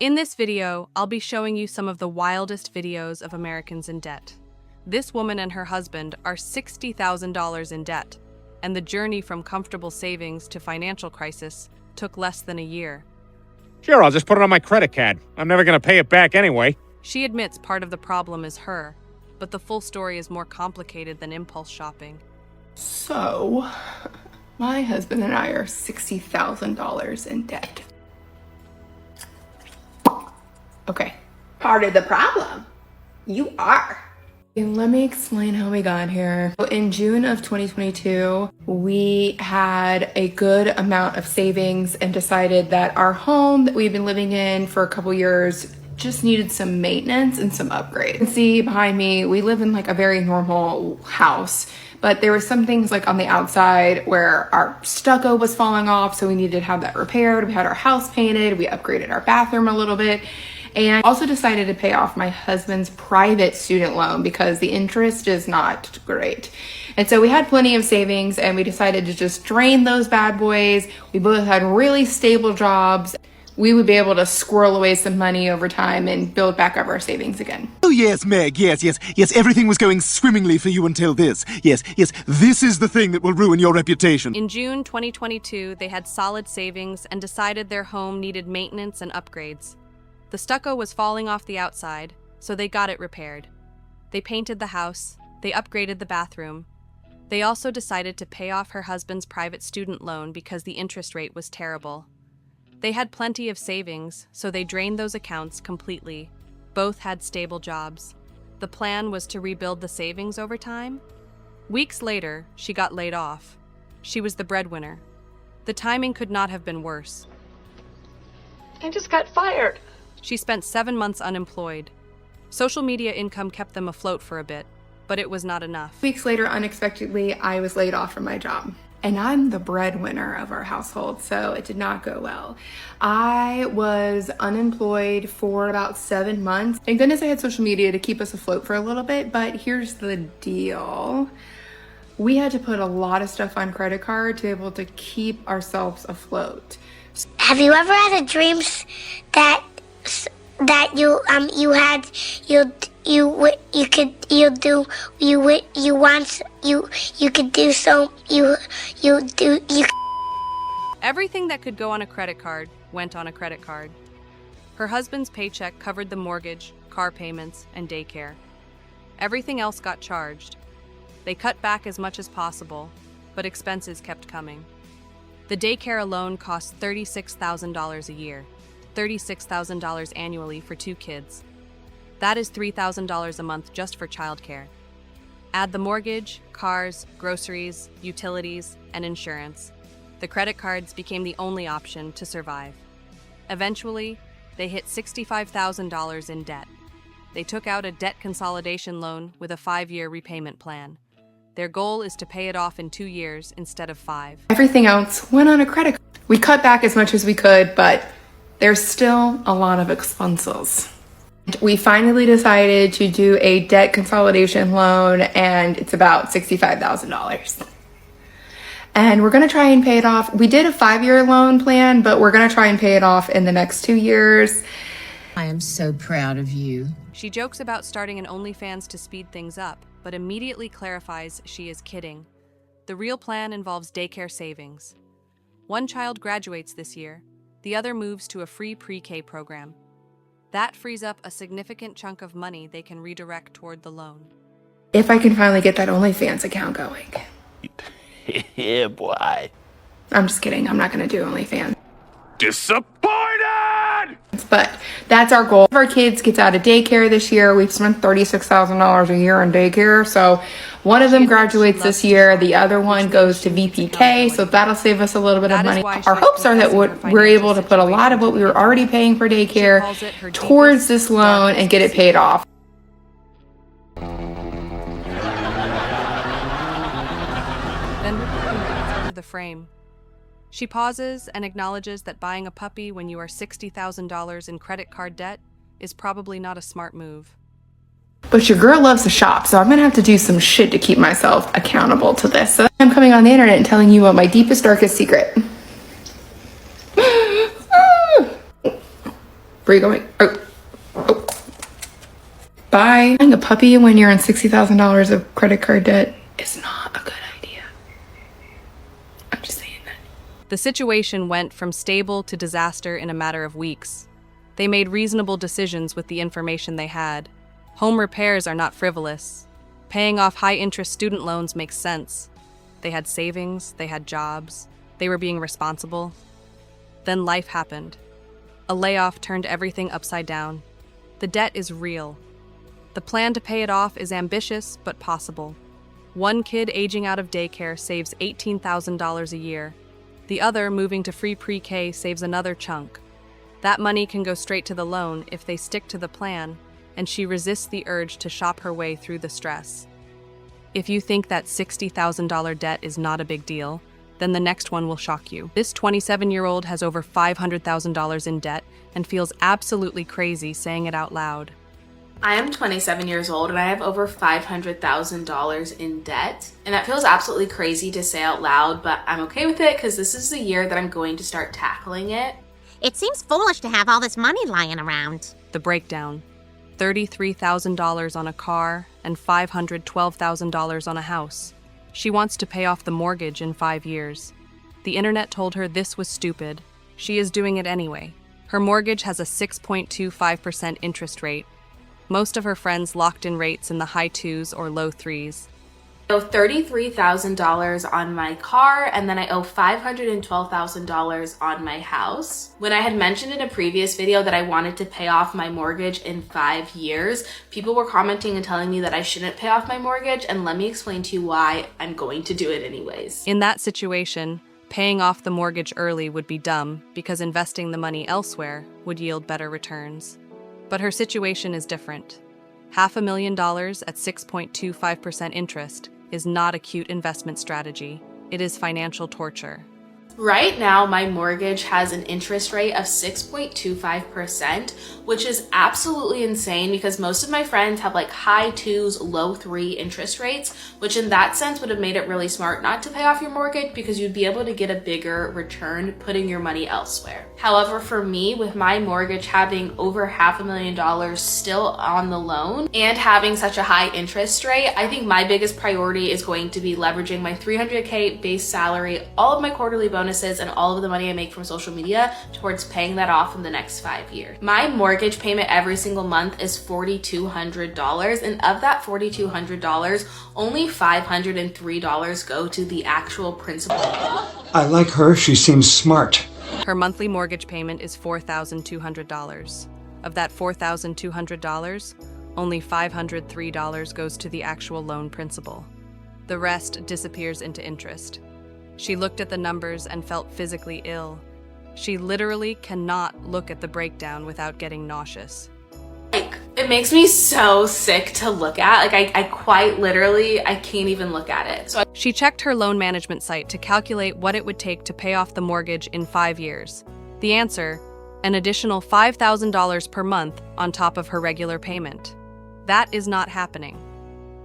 In this video, I'll be showing you some of the wildest videos of Americans in debt. This woman and her husband are $60,000 in debt, and the journey from comfortable savings to financial crisis took less than a year. Sure, I'll just put it on my credit card. I'm never going to pay it back anyway. She admits part of the problem is her, but the full story is more complicated than impulse shopping. So, my husband and I are $60,000 in debt. Okay. Part of the problem. You are. And let me explain how we got here. In June of 2022, we had a good amount of savings and decided that our home that we've been living in for a couple years just needed some maintenance and some upgrades. You can see behind me, we live in like a very normal house, but there were some things like on the outside where our stucco was falling off, so we needed to have that repaired. We had our house painted, we upgraded our bathroom a little bit, and also decided to pay off my husband's private student loan because the interest is not great. And so we had plenty of savings and we decided to just drain those bad boys. We both had really stable jobs. We would be able to squirrel away some money over time and build back up our savings again. Oh yes, Meg, yes, everything was going swimmingly for you until this. Yes, this is the thing that will ruin your reputation. In June 2022, they had solid savings and decided their home needed maintenance and upgrades. The stucco was falling off the outside, so they got it repaired. They painted the house, they upgraded the bathroom. They also decided to pay off her husband's private student loan because the interest rate was terrible. They had plenty of savings, so they drained those accounts completely. Both had stable jobs. The plan was to rebuild the savings over time. Weeks later, she got laid off. She was the breadwinner. The timing could not have been worse. I just got fired. She spent 7 months unemployed. Social media income kept them afloat for a bit, but it was not enough. Weeks later, unexpectedly, I was laid off from my job. And I'm the breadwinner of our household, so it did not go well. I was unemployed for about 7 months. Thank goodness I had social media to keep us afloat for a little bit, but here's the deal. We had to put a lot of stuff on credit card to be able to keep ourselves afloat. Have you ever had a dream that you Everything that could go on a credit card went on a credit card. Her husband's paycheck covered the mortgage, car payments, and daycare. Everything else got charged. They cut back as much as possible, but expenses kept coming. The daycare alone cost $36,000 a year, $36,000 annually for 2 kids. That is $3,000 a month just for childcare. Add the mortgage, cars, groceries, utilities, and insurance. The credit cards became the only option to survive. Eventually, they hit $65,000 in debt. They took out a debt consolidation loan with a 5-year repayment plan. Their goal is to pay it off in 2 years instead of 5. Everything else went on a credit card. We cut back as much as we could, but there's still a lot of expenses. We finally decided to do a debt consolidation loan, and it's about $65,000. And we're gonna try and pay it off. We did a 5-year loan plan, but we're gonna try and pay it off in the next 2 years. I am so proud of you. She jokes about starting an OnlyFans to speed things up, but immediately clarifies she is kidding. The real plan involves daycare savings. One child graduates this year, the other moves to a free pre-K program. That frees up a significant chunk of money they can redirect toward the loan. If I can finally get that OnlyFans account going. Yeah, boy. I'm just kidding, I'm not gonna do OnlyFans. Disappointed! But that's our goal. If our kids gets out of daycare this year, we've spent $36,000 a year on daycare. So one of them graduates this year, the other one goes to VPK, so that'll save us a little bit of money. Our hopes are that we're able to put a lot of what we were already paying for daycare towards this loan and get it paid off. Then into the frame. She pauses and acknowledges that buying a puppy when you are $60,000 in credit card debt is probably not a smart move. But your girl loves to shop, so I'm gonna have to do some shit to keep myself accountable to this. So I'm coming on the internet and telling you what my deepest, darkest secret. Where are you going? Oh. Buying a puppy when you're in $60,000 of credit card debt is not a good idea. I'm just saying that. The situation went from stable to disaster in a matter of weeks. They made reasonable decisions with the information they had. Home repairs are not frivolous. Paying off high-interest student loans makes sense. They had savings, they had jobs, they were being responsible. Then life happened. A layoff turned everything upside down. The debt is real. The plan to pay it off is ambitious but possible. One kid aging out of daycare saves $18,000 a year. The other, moving to free pre-K, saves another chunk. That money can go straight to the loan if they stick to the plan, and she resists the urge to shop her way through the stress. If you think that $60,000 debt is not a big deal, then the next one will shock you. This 27-year-old has over $500,000 in debt and feels absolutely crazy saying it out loud. I am 27 years old and I have over $500,000 in debt. And that feels absolutely crazy to say out loud, but I'm okay with it because this is the year that I'm going to start tackling it. It seems foolish to have all this money lying around. The breakdown: $33,000 on a car and $512,000 on a house. She wants to pay off the mortgage in 5 years. The internet told her this was stupid. She is doing it anyway. Her mortgage has a 6.25% interest rate. Most of her friends locked in rates in the high 2s or low 3s. I owe $33,000 on my car, and then I owe $512,000 on my house. When I had mentioned in a previous video that I wanted to pay off my mortgage in 5 years, people were commenting and telling me that I shouldn't pay off my mortgage, and let me explain to you why I'm going to do it anyways. In that situation, paying off the mortgage early would be dumb because investing the money elsewhere would yield better returns. But her situation is different. $500,000 at 6.25% interest is not a cute investment strategy. It is financial torture. Right now, my mortgage has an interest rate of 6.25%, which is absolutely insane because most of my friends have like high 2s, low 3 interest rates, which in that sense would have made it really smart not to pay off your mortgage because you'd be able to get a bigger return putting your money elsewhere. However, for me, with my mortgage having over $500,000 still on the loan and having such a high interest rate, I think my biggest priority is going to be leveraging my $300K base salary, all of my quarterly bonuses, and all of the money I make from social media towards paying that off in the next 5 years. My mortgage payment every single month is $4,200, and of that $4,200, only $503 go to the actual principal. I like her. She seems smart. Her monthly mortgage payment is $4,200. Of that $4,200, only $503 goes to the actual loan principal. The rest disappears into interest. She looked at the numbers and felt physically ill. She literally cannot look at the breakdown without getting nauseous. Like, it makes me so sick to look at. Like, I quite literally, I can't even look at it. She checked her loan management site to calculate what it would take to pay off the mortgage in 5 years. The answer: an additional $5,000 per month on top of her regular payment. That is not happening.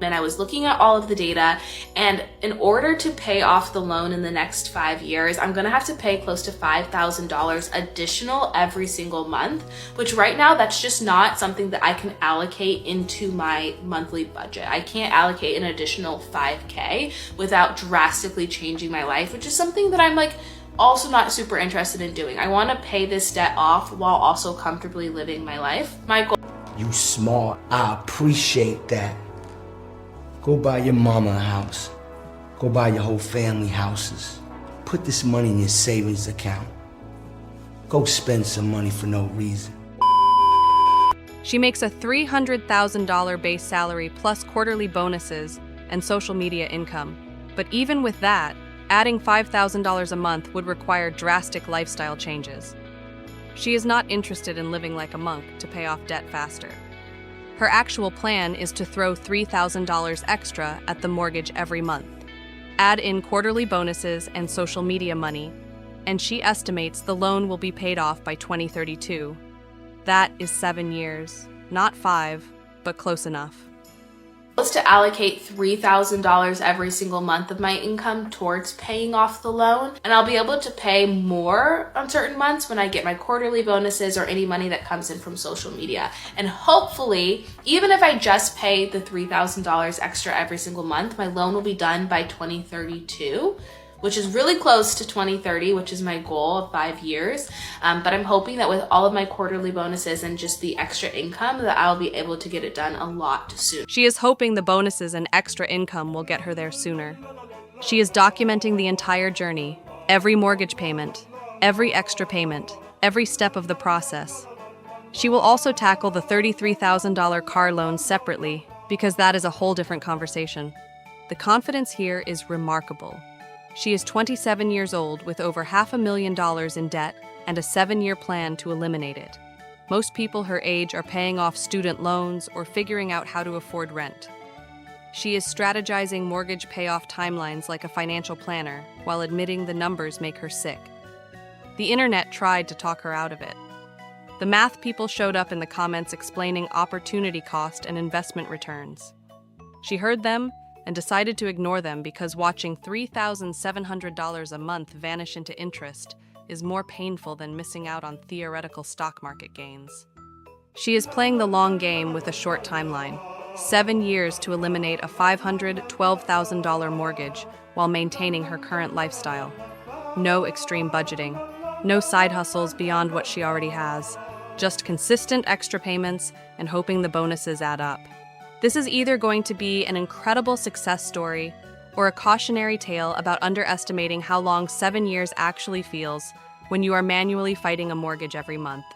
And I was looking at all of the data, and in order to pay off the loan in the next 5 years, I'm gonna have to pay close to $5,000 additional every single month, which right now that's just not something that I can allocate into my monthly budget. I can't allocate an additional $5K without drastically changing my life, which is something that I'm like also not super interested in doing. I wanna pay this debt off while also comfortably living my life. My goal— You smart, I appreciate that. Go buy your mama a house. Go buy your whole family houses. Put this money in your savings account. Go spend some money for no reason. She makes a $300,000 base salary plus quarterly bonuses and social media income. But even with that, adding $5,000 a month would require drastic lifestyle changes. She is not interested in living like a monk to pay off debt faster. Her actual plan is to throw $3,000 extra at the mortgage every month, add in quarterly bonuses and social media money, and she estimates the loan will be paid off by 2032. That is 7 years, not 5, but close enough. Was to allocate $3,000 every single month of my income towards paying off the loan, and I'll be able to pay more on certain months when I get my quarterly bonuses or any money that comes in from social media. And hopefully, even if I just pay the $3,000 extra every single month, my loan will be done by 2032. Which is really close to 2030, which is my goal of 5 years. But I'm hoping that with all of my quarterly bonuses and just the extra income that I'll be able to get it done a lot sooner. She is hoping the bonuses and extra income will get her there sooner. She is documenting the entire journey, every mortgage payment, every extra payment, every step of the process. She will also tackle the $33,000 car loan separately because that is a whole different conversation. The confidence here is remarkable. She is 27 years old with over $500,000 in debt and a 7-year plan to eliminate it. Most people her age are paying off student loans or figuring out how to afford rent. She is strategizing mortgage payoff timelines like a financial planner while admitting the numbers make her sick. The internet tried to talk her out of it. The math people showed up in the comments explaining opportunity cost and investment returns. She heard them and decided to ignore them because watching $3,700 a month vanish into interest is more painful than missing out on theoretical stock market gains. She is playing the long game with a short timeline, 7 years to eliminate a $512,000 mortgage while maintaining her current lifestyle. No extreme budgeting, no side hustles beyond what she already has, just consistent extra payments and hoping the bonuses add up. This is either going to be an incredible success story or a cautionary tale about underestimating how long 7 years actually feels when you are manually fighting a mortgage every month.